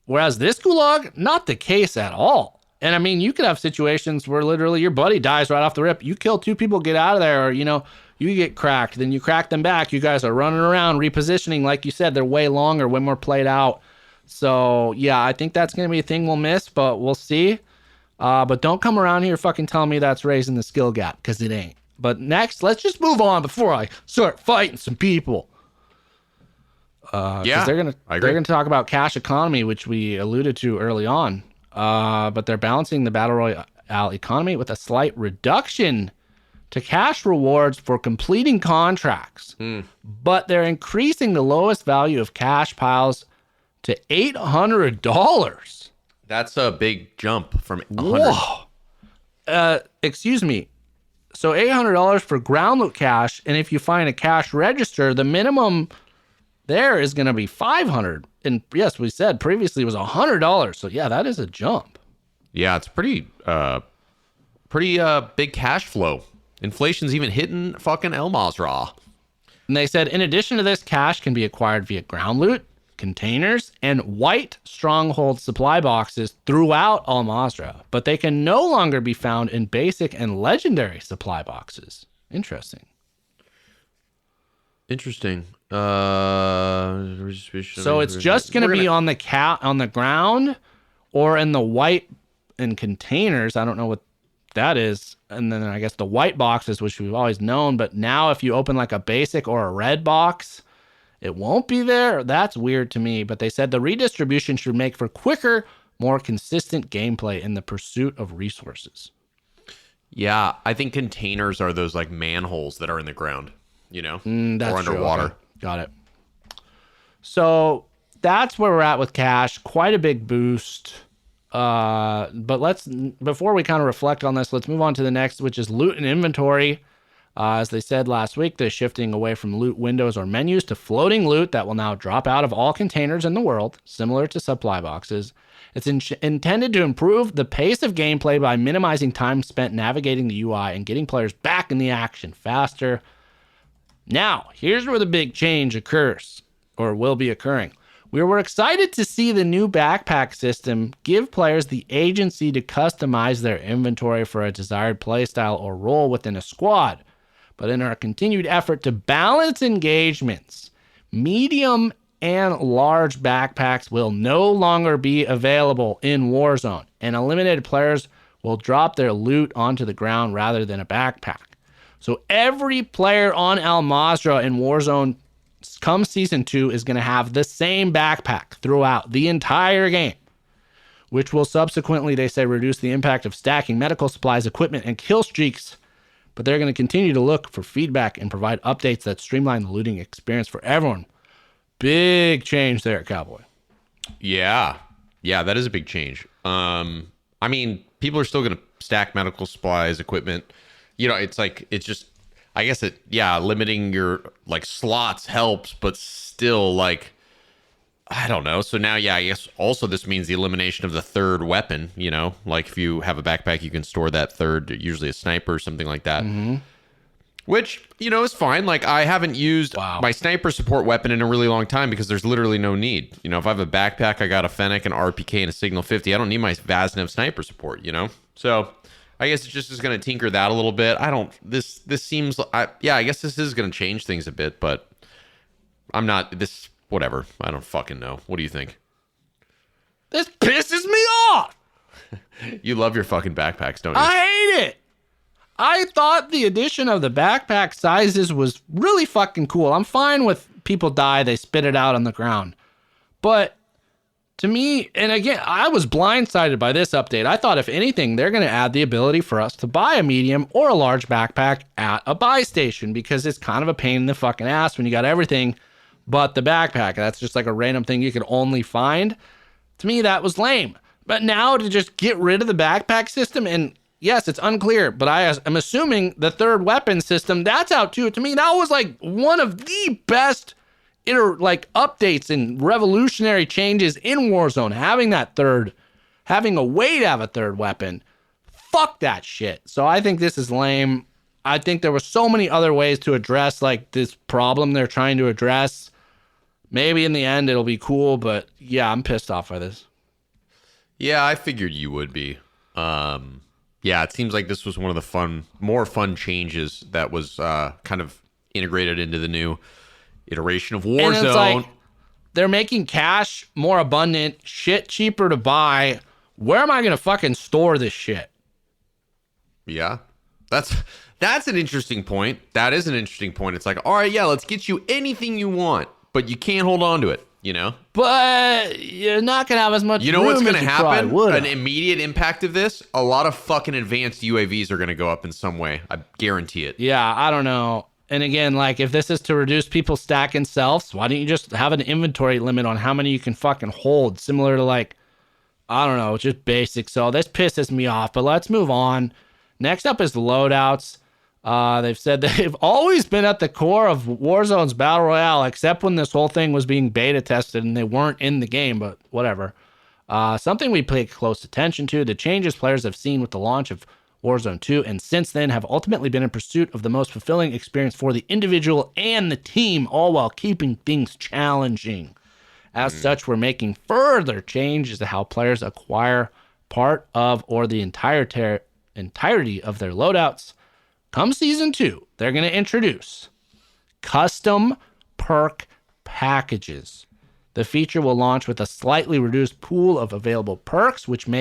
Whereas this gulag, not the case at all. And I mean, you could have situations where literally your buddy dies right off the rip. You kill 2 people, get out of there, or, you know, you get cracked, then you crack them back. You guys are running around, repositioning. Like you said, they're way longer, way more played out. So, yeah, I think that's going to be a thing we'll miss, but we'll see. But don't come around here fucking telling me that's raising the skill gap, because it ain't. But next, let's just move on before I start fighting some people. They're gonna talk about cash economy, which we alluded to early on. But they're balancing the battle royale economy with a slight reduction to cash rewards for completing contracts. But they're increasing the lowest value of cash piles to $800. That's a big jump from 100. Whoa. excuse me. So $800 for ground loot cash, and if you find a cash register, the minimum there is going to be $500. And yes, we said previously it was $100. So yeah, that is a jump. Yeah, it's pretty big cash flow. Inflation's even hitting fucking El Mazrah. And they said, in addition to this, cash can be acquired via ground loot, containers, and white stronghold supply boxes throughout Al Mazrah, but they can no longer be found in basic and legendary supply boxes. Interesting. So it's just going to be on the ground or in the white and containers. I don't know what that is. And then I guess the white boxes, which we've always known, but now if you open like a basic or a red box, it won't be there. That's weird to me, but they said the redistribution should make for quicker, more consistent gameplay in the pursuit of resources. Yeah, I think containers are those like manholes that are in the ground, you know, that's or underwater. Okay. Got it. So that's where we're at with cash. Quite a big boost. But before we kind of reflect on this, let's move on to the next, which is loot and inventory. As they said last week, they're shifting away from loot windows or menus to floating loot that will now drop out of all containers in the world, similar to supply boxes. It's intended to improve the pace of gameplay by minimizing time spent navigating the UI and getting players back in the action faster. Now, here's where the big change occurs, or will be occurring. We were excited to see the new backpack system give players the agency to customize their inventory for a desired playstyle or role within a squad. But in our continued effort to balance engagements, medium and large backpacks will no longer be available in Warzone, and eliminated players will drop their loot onto the ground rather than a backpack. So every player on Al Mazrah in Warzone come Season 2 is going to have the same backpack throughout the entire game, which will subsequently, they say, reduce the impact of stacking medical supplies, equipment, and kill streaks. But they're going to continue to look for feedback and provide updates that streamline the looting experience for everyone. Big change there, Cowboy. Yeah, that is a big change. I mean, people are still going to stack medical supplies, equipment. You know, it's just, I guess limiting your like slots helps, but still like, I don't know. So now, I guess also this means the elimination of the third weapon, you know, like if you have a backpack, you can store that third, usually a sniper or something like that, which, you know, is fine. Like I haven't used my sniper support weapon in a really long time because there's literally no need. You know, if I have a backpack, I got a Fennec, an RPK, and a Signal 50. I don't need my Vaznev sniper support, you know? So I guess it just is going to tinker that a little bit. This seems, I guess this is going to change things a bit, but whatever. I don't fucking know. What do you think? This pisses me off. You love your fucking backpacks, don't you? I hate it. I thought the addition of the backpack sizes was really fucking cool. I'm fine with people die, they spit it out on the ground. But to me, and again, I was blindsided by this update. I thought if anything, they're going to add the ability for us to buy a medium or a large backpack at a buy station because it's kind of a pain in the fucking ass when you got everything but the backpack. That's just like a random thing you could only find. To me, that was lame. But now to just get rid of the backpack system, and yes, it's unclear, but I'm assuming the third weapon system, that's out too. To me, that was like one of the best updates and revolutionary changes in Warzone. Having a way to have a third weapon. Fuck that shit. So I think this is lame. I think there were so many other ways to address like this problem they're trying to address. Maybe in the end it'll be cool, but yeah, I'm pissed off by this. Yeah, I figured you would be. It seems like this was one of the more fun changes that was kind of integrated into the new iteration of Warzone. And it's like, they're making cash more abundant, shit cheaper to buy. Where am I going to fucking store this shit? Yeah, that's an interesting point. That is an interesting point. It's like, all right, yeah, let's get you anything you want, but you can't hold on to it, you know? But you're not going to have as much room. You know what's going to happen? An An immediate impact of this? A lot of fucking advanced UAVs are going to go up in some way. I guarantee it. Yeah, I don't know. And again, like if this is to reduce people stacking selves, why don't you just have an inventory limit on how many you can fucking hold? Similar to like, I don't know, just basic. So this pisses me off, but let's move on. Next up is loadouts. They've said they've always been at the core of Warzone's Battle Royale, except when this whole thing was being beta tested and they weren't in the game, but whatever. Something we pay close attention to, the changes players have seen with the launch of Warzone 2, and since then have ultimately been in pursuit of the most fulfilling experience for the individual and the team, all while keeping things challenging. As such, we're making further changes to how players acquire part of or the entirety of their loadouts. Come Season 2, they're going to introduce custom perk packages. The feature will launch with a slightly reduced pool of available perks, which we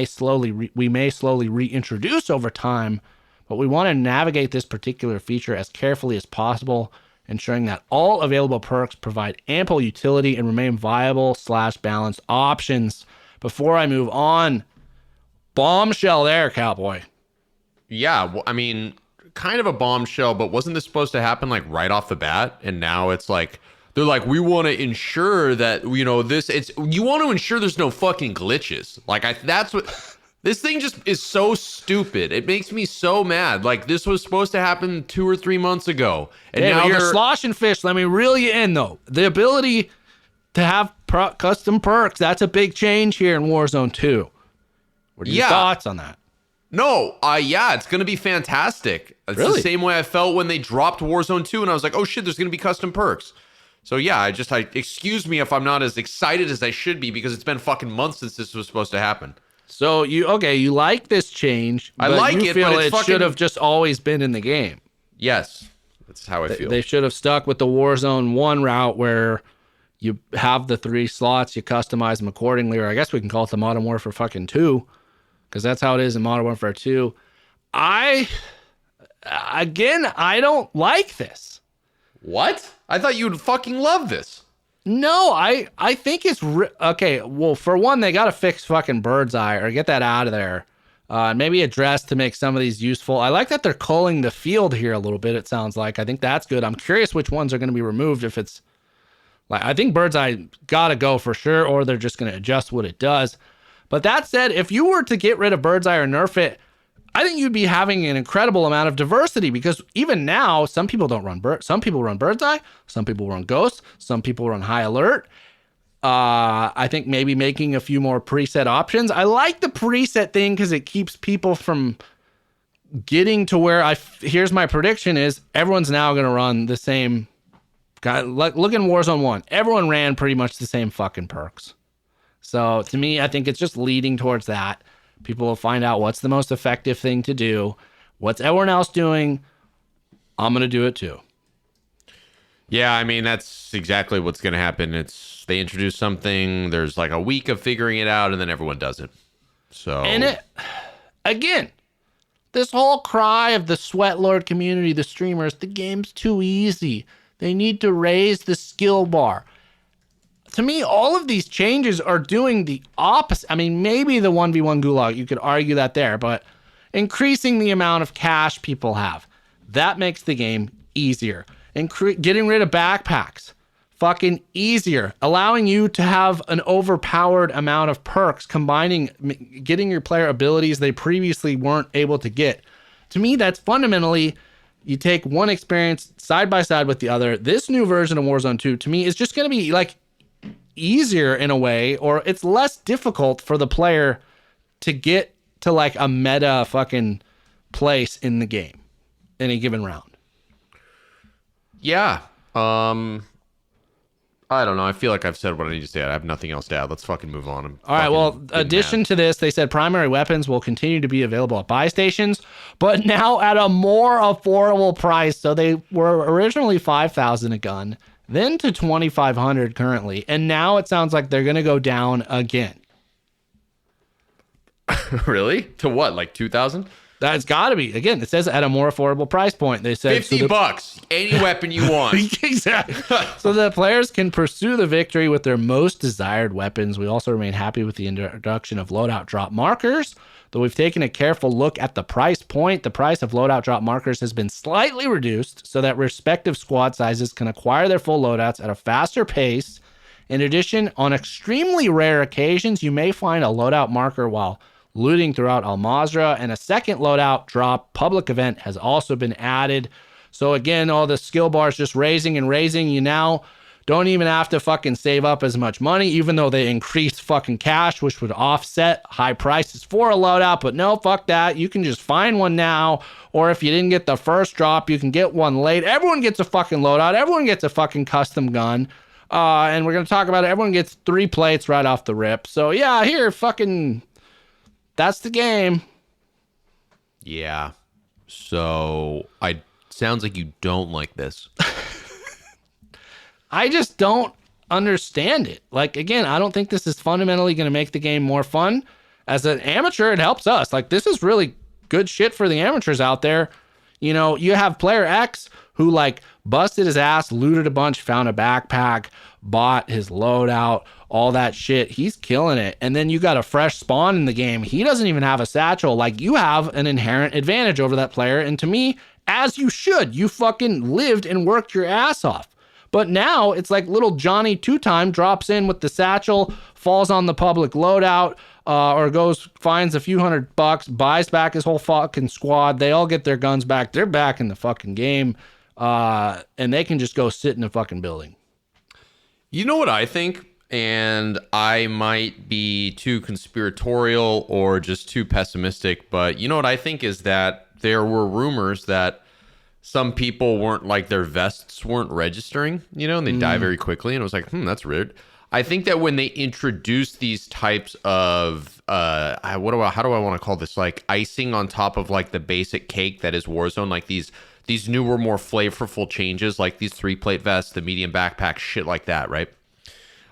may slowly reintroduce over time, but we want to navigate this particular feature as carefully as possible, ensuring that all available perks provide ample utility and remain viable/balanced options. Before I move on, bombshell there, Cowboy. Yeah, well, I mean, kind of a bombshell, but wasn't this supposed to happen like right off the bat? And now it's like, they're like, we want to ensure that, you want to ensure there's no fucking glitches. Like, that's what, this thing just is so stupid. It makes me so mad. Like, this was supposed to happen 2 or 3 months ago. And now you're sloshing fish. Let me reel you in, though. The ability to have custom perks, that's a big change here in Warzone 2. What are your thoughts on that? No, it's going to be fantastic. It's really? The same way I felt when they dropped Warzone 2 and I was like, oh shit, there's going to be custom perks. So yeah, excuse me if I'm not as excited as I should be, because it's been fucking months since this was supposed to happen. So you like this change, but you feel it should have just always been in the game. Yes, that's how I feel. They should have stuck with the Warzone 1 route where you have the 3 slots, you customize them accordingly, or I guess we can call it the Modern Warfare fucking 2, because that's how it is in Modern Warfare 2. I don't like this. What? I thought you would fucking love this. No, I think it's okay. Well, for one, they got to fix fucking Bird's Eye or get that out of there. Maybe address to make some of these useful. I like that they're culling the field here a little bit. It sounds like. I think that's good. I'm curious which ones are going to be removed. If it's like, I think Bird's Eye got to go for sure, or they're just going to adjust what it does. But that said, if you were to get rid of Bird's Eye or nerf it, I think you'd be having an incredible amount of diversity, because even now, some people don't run some people run Bird's Eye, some people run Ghost, some people run High Alert. I think maybe making a few more preset options. I like the preset thing because it keeps people from getting to where here's my prediction is everyone's now going to run the same. Look in Warzone 1. Everyone ran pretty much the same fucking perks. So to me, I think it's just leading towards that. People will find out what's the most effective thing to do. What's everyone else doing? I'm going to do it too. Yeah, I mean, that's exactly what's going to happen. They introduce something, there's like a week of figuring it out, and then everyone does it. So, and again, this whole cry of the Sweat Lord community, the streamers, the game's too easy. They need to raise the skill bar. To me, all of these changes are doing the opposite. I mean, maybe the 1v1 gulag, you could argue that there, but increasing the amount of cash people have, that makes the game easier. Getting rid of backpacks, fucking easier. Allowing you to have an overpowered amount of perks, getting your player abilities they previously weren't able to get. To me, that's fundamentally, you take one experience side by side with the other. This new version of Warzone 2, to me, is just going to be like easier in a way, or it's less difficult for the player to get to like a meta fucking place in the game in a given round. Yeah. I don't know. I feel like I've said what I need to say. I have nothing else to add. Let's fucking move on. All right. Well, addition to this, they said primary weapons will continue to be available at buy stations, but now at a more affordable price. So they were originally $5,000 a gun, then to $2,500 currently, and now it sounds like they're going to go down again. Really? To what? Like 2,000? That's got to be. Again, it says at a more affordable price point. They said $50, any weapon you want. Exactly. So the players can pursue the victory with their most desired weapons. We also remain happy with the introduction of loadout drop markers. Though we've taken a careful look at the price point, the price of loadout drop markers has been slightly reduced so that respective squad sizes can acquire their full loadouts at a faster pace. In addition, on extremely rare occasions, you may find a loadout marker while looting throughout Al Mazrah, and a second loadout drop public event has also been added. So again, all the skill bars just raising and raising. You now don't even have to fucking save up as much money, even though they increased fucking cash, which would offset high prices for a loadout. But no, fuck that. You can just find one now. Or if you didn't get the first drop, you can get one late. Everyone gets a fucking loadout. Everyone gets a fucking custom gun. And we're going to talk about it. Everyone gets 3 plates right off the rip. So yeah, here, fucking, that's the game. Yeah. So sounds like you don't like this. I just don't understand it. Like, again, I don't think this is fundamentally going to make the game more fun. As an amateur, it helps us. Like, this is really good shit for the amateurs out there. You know, you have player X who like busted his ass, looted a bunch, found a backpack, bought his loadout, all that shit. He's killing it. And then you got a fresh spawn in the game. He doesn't even have a satchel. Like, you have an inherent advantage over that player. And to me, as you should, you fucking lived and worked your ass off. But now it's like little Johnny two-time drops in with the satchel, falls on the public loadout, or goes, finds a few $100, buys back his whole fucking squad. They all get their guns back. They're back in the fucking game. And they can just go sit in a fucking building. You know what I think? And I might be too conspiratorial or just too pessimistic, but you know what I think is that there were rumors that some people weren't, like, their vests weren't registering, you know, and they die very quickly. And it was like, that's weird. I think that when they introduce these types of, how do I want to call this? Like icing on top of like the basic cake that is Warzone, like these newer, more flavorful changes, like these 3-plate vests, the medium backpack, shit like that, right?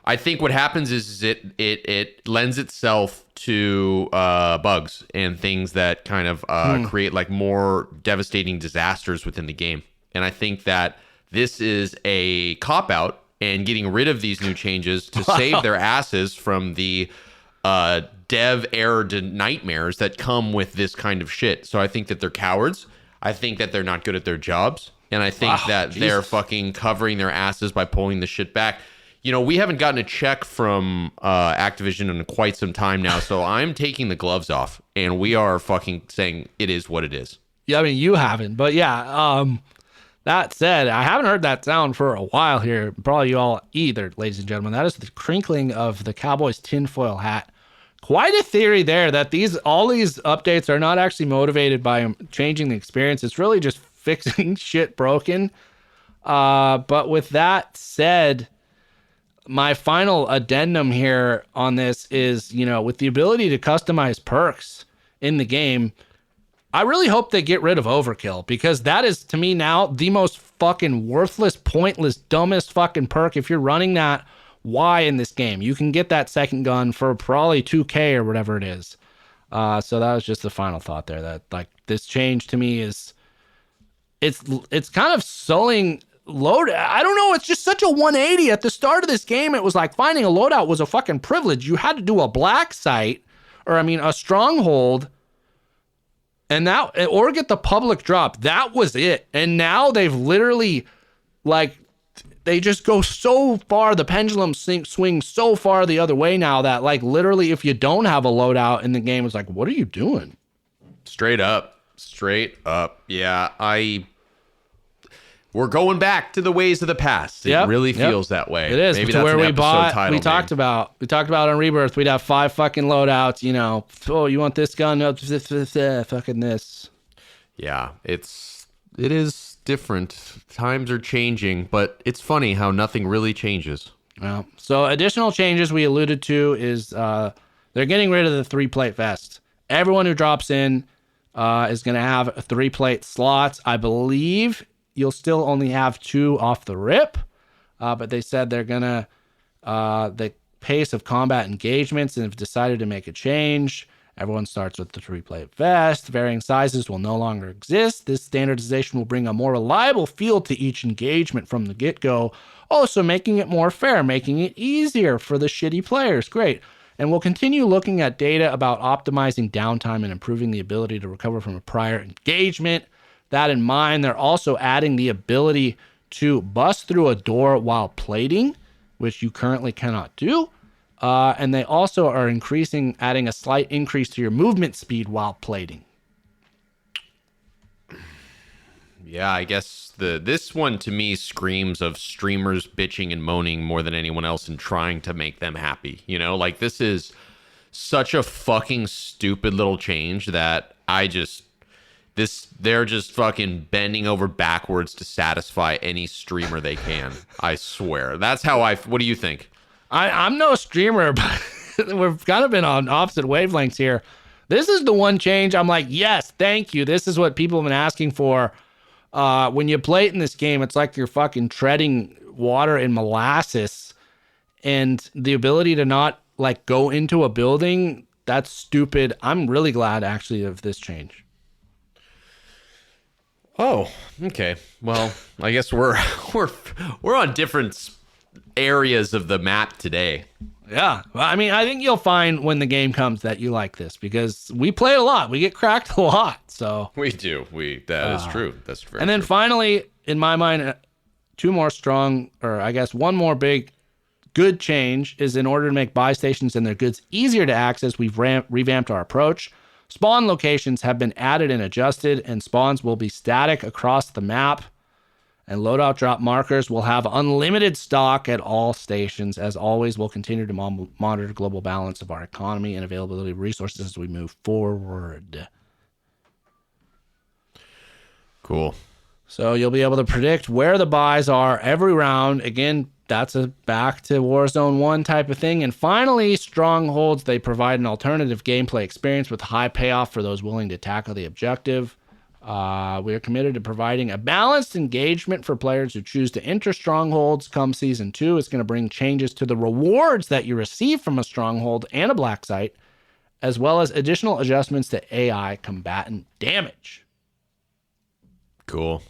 I think what happens is it lends itself to bugs and things that kind of create like more devastating disasters within the game. And I think that this is a cop-out and getting rid of these new changes to save their asses from the dev error nightmares that come with this kind of shit. So I think that they're cowards. I think that they're not good at their jobs. And I think that they're fucking covering their asses by pulling the shit back. You know, we haven't gotten a check from Activision in quite some time now, so I'm taking the gloves off, and we are fucking saying it is what it is. Yeah, I mean, you haven't, but yeah, that said, I haven't heard that sound for a while here. Probably you all either, ladies and gentlemen. That is the crinkling of the Cowboys tinfoil hat. Quite a theory there that all these updates are not actually motivated by changing the experience. It's really just fixing shit broken. But with that said, my final addendum here on this is, you know, with the ability to customize perks in the game, I really hope they get rid of overkill, because that is, to me now, the most fucking worthless, pointless, dumbest fucking perk. If you're running that, why in this game? You can get that second gun for probably 2K or whatever it is. So that was just the final thought there, that like this change to me is, it's kind of sullying load. I don't know. It's just such a 180. At the start of this game, it was like finding a loadout was a fucking privilege. You had to do a black site, a stronghold, and that, or get the public drop. That was it. And now they've literally, like, they just go so far. The pendulum swings so far the other way now that, like, literally, if you don't have a loadout in the game, it's like, what are you doing? Straight up. Yeah, we're going back to the ways of the past. It really feels that way. It is. Maybe to that's where an we episode bought. title We talked about on Rebirth. We'd have 5 fucking loadouts. You know, oh, you want this gun? No, fucking this. Yeah, it is different. Times are changing, but it's funny how nothing really changes. Well, so additional changes we alluded to is they're getting rid of the 3-plate vest. Everyone who drops in is going to have 3-plate slots. I believe you'll still only have 2 off the rip, but they said they're going to, the pace of combat engagements, and have decided to make a change. Everyone starts with the 3-plate vest. Varying sizes will no longer exist. This standardization will bring a more reliable feel to each engagement from the get-go, also making it more fair, making it easier for the shitty players. Great. And we'll continue looking at data about optimizing downtime and improving the ability to recover from a prior engagement. That in mind, they're also adding the ability to bust through a door while plating, which you currently cannot do. And they also are adding a slight increase to your movement speed while plating. Yeah, I guess this one to me screams of streamers bitching and moaning more than anyone else and trying to make them happy. You know, like this is such a fucking stupid little change that they're just fucking bending over backwards to satisfy any streamer they can. I swear. That's how what do you think? I'm no streamer, but we've kind of been on opposite wavelengths here. This is the one change I'm like, yes, thank you. This is what people have been asking for. When you play it in this game, it's like you're fucking treading water in molasses, and the ability to not like go into a building, that's stupid. I'm really glad actually of this change. Oh, okay. Well, I guess we're on different areas of the map today. Yeah. Well, I mean, I think you'll find when the game comes that you like this because we play it a lot. We get cracked a lot. So we do. That is true. That's very And then true. finally, in my mind, one more big good change is in order to make buy stations and their goods easier to access, we've revamped our approach. Spawn locations have been added and adjusted, and spawns will be static across the map. And loadout drop markers will have unlimited stock at all stations. As always, we'll continue to monitor the global balance of our economy and availability of resources as we move forward. Cool. So you'll be able to predict where the buys are every round. Again, that's a back to Warzone 1 type of thing. And finally, strongholds. They provide an alternative gameplay experience with high payoff for those willing to tackle the objective. We are committed to providing a balanced engagement for players who choose to enter strongholds come Season 2. It's going to bring changes to the rewards that you receive from a stronghold and a black site, as well as additional adjustments to AI combatant damage. Cool.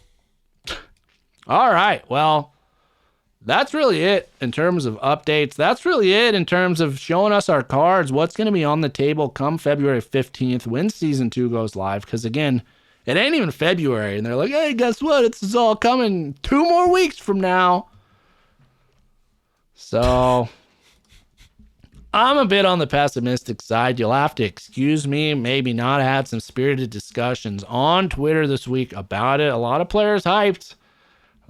All right. Well, that's really it in terms of updates. That's really it in terms of showing us our cards, what's going to be on the table come February 15th when Season 2 goes live. Because, again, it ain't even February, and they're like, hey, guess what? It's all coming 2 more weeks from now. So I'm a bit on the pessimistic side. You'll have to excuse me, maybe not. I had some spirited discussions on Twitter this week about it. A lot of players hyped.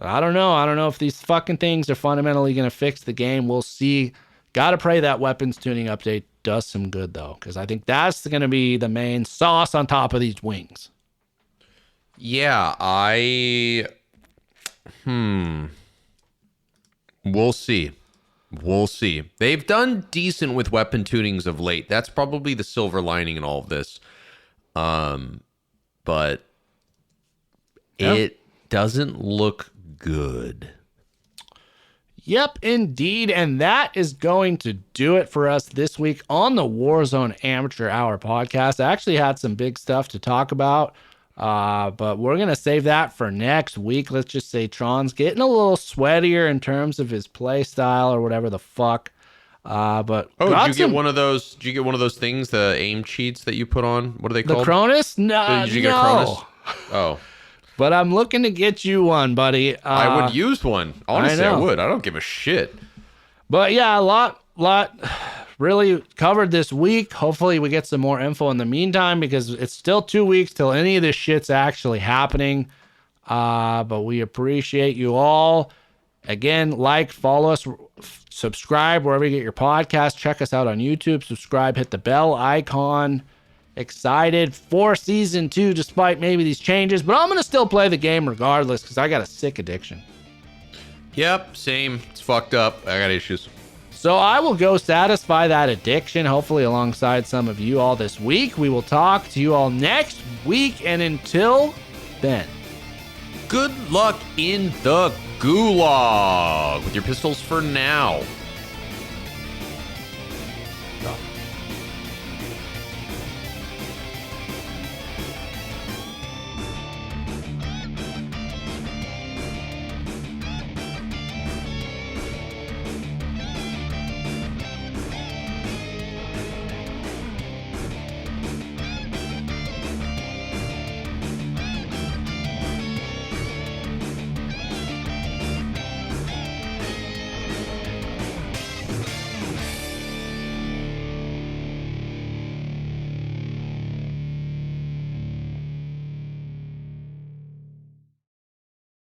I don't know. I don't know if these fucking things are fundamentally going to fix the game. We'll see. Got to pray that weapons tuning update does some good, though, because I think that's going to be the main sauce on top of these wings. Yeah, we'll see. We'll see. They've done decent with weapon tunings of late. That's probably the silver lining in all of this. But it doesn't look good. Yep, indeed. And that is going to do it for us this week on the Warzone Amateur Hour podcast. I actually had some big stuff to talk about, but we're going to save that for next week. Let's just say Tron's getting a little sweatier in terms of his play style or whatever the fuck. But did you get one of those? Did you get one of those things, the aim cheats that you put on? What are they called? The Cronus? No, did you get a Cronus? Oh. But I'm looking to get you one, buddy. I would use one. Honestly, I would. I don't give a shit. But yeah, a lot really covered this week. Hopefully we get some more info in the meantime because it's still 2 weeks till any of this shit's actually happening. But we appreciate you all. Again, like, follow us, subscribe wherever you get your podcast. Check us out on YouTube. Subscribe, hit the bell icon. Excited for Season 2 despite maybe these changes, but I'm going to still play the game regardless because I got a sick addiction. Yep, same. It's fucked up. I got issues. So I will go satisfy that addiction, hopefully alongside some of you all this week. We will talk to you all next week, and until then, good luck in the gulag with your pistols for now.